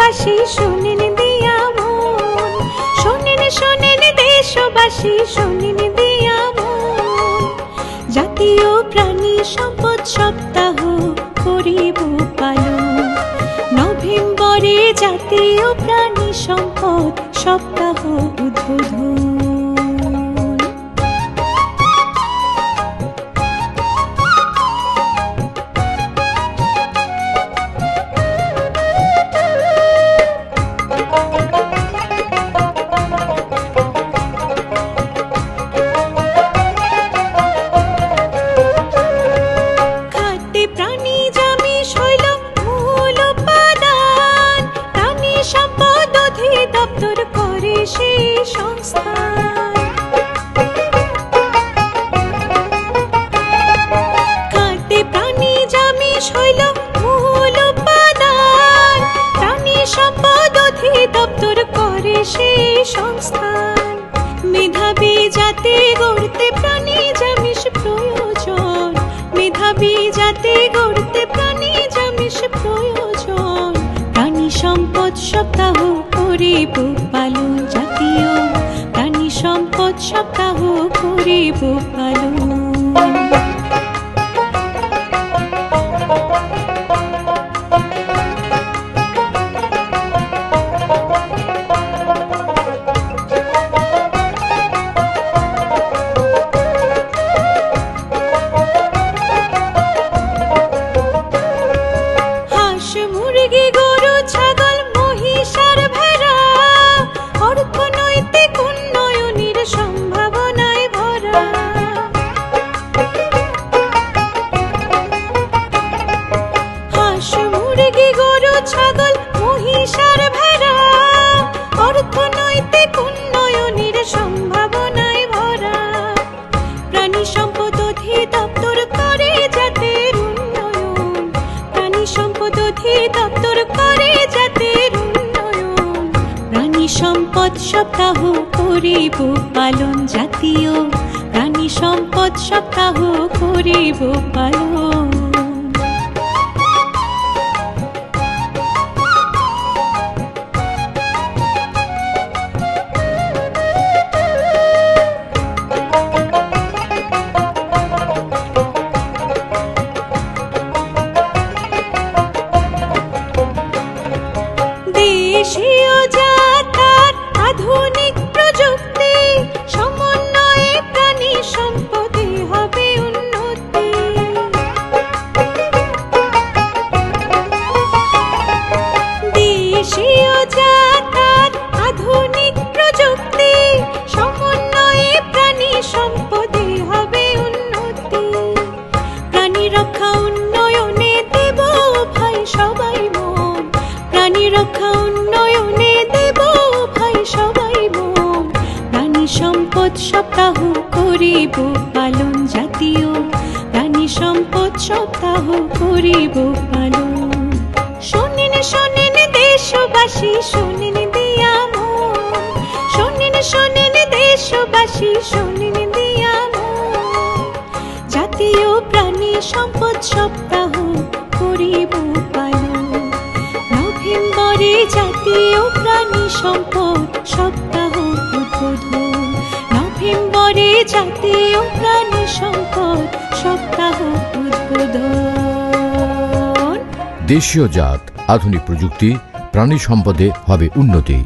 দেশবাসী শোনেন দিয়া মন, শোনেন শোনেন দেশবাসী শোনেন দিয়া মন। জাতীয় প্রাণী সম্পদ সপ্তাহ করিব পালন, নভেম্বরে জাতীয় প্রাণী সম্পদ সপ্তাহ উদ্বোধন। মেধাবী জাতি গড়তে প্রাণী জামিস প্রয়োজন, মেধাবী জাতি গড়তে প্রাণী জামিস প্রয়োজন। প্রাণী সম্পদ সপ্তাহ করিব পালন, জাতীয় প্রাণী সম্পদ সপ্তাহ করিব পালন। সম্পদ সপ্তাহ করিব পালন, জাতীয় প্রাণী সম্পদ সপ্তাহ করিব পালন। দেশীয় জাতার আধুনিক প্রযুক্তি সমন্বয়ে প্রাণী সম্পদে হবে উন্নতি। দেশীয় জাতার আধুনিক প্রযুক্তি সমন্বয়ে প্রাণী সম্পদে হবে উন্নতি। প্রাণী রক্ষা উন্নয়নে দেব ভাই সবাই মন, প্রাণী রক্ষা উন্নয়নে দেব ভাই সবাই মন। প্রাণী সম্পদ সপ্তাহ করিব পালন, জাতীয় প্রাণী সম্পদ সপ্তাহ করিব পালন। শোনেন শোনেন দেশবাসী শোনেন দিয়া মন, শোনেন শোনেন দেশবাসী শোনেন দিয়া মন। জাতীয় প্রাণী সম্পদ সপ্তাহ করিব পালন, নভেম্বরে জাতীয় প্রাণী সম্পদ সপ্তাহ উদ্বোধন, নভেম্বরে জাতীয় প্রাণী সম্পদ সপ্তাহ উদ্বোধন। দেশীয় জাত আধুনিক প্রযুক্তি প্রাণী সম্পদে হবে উন্নতি।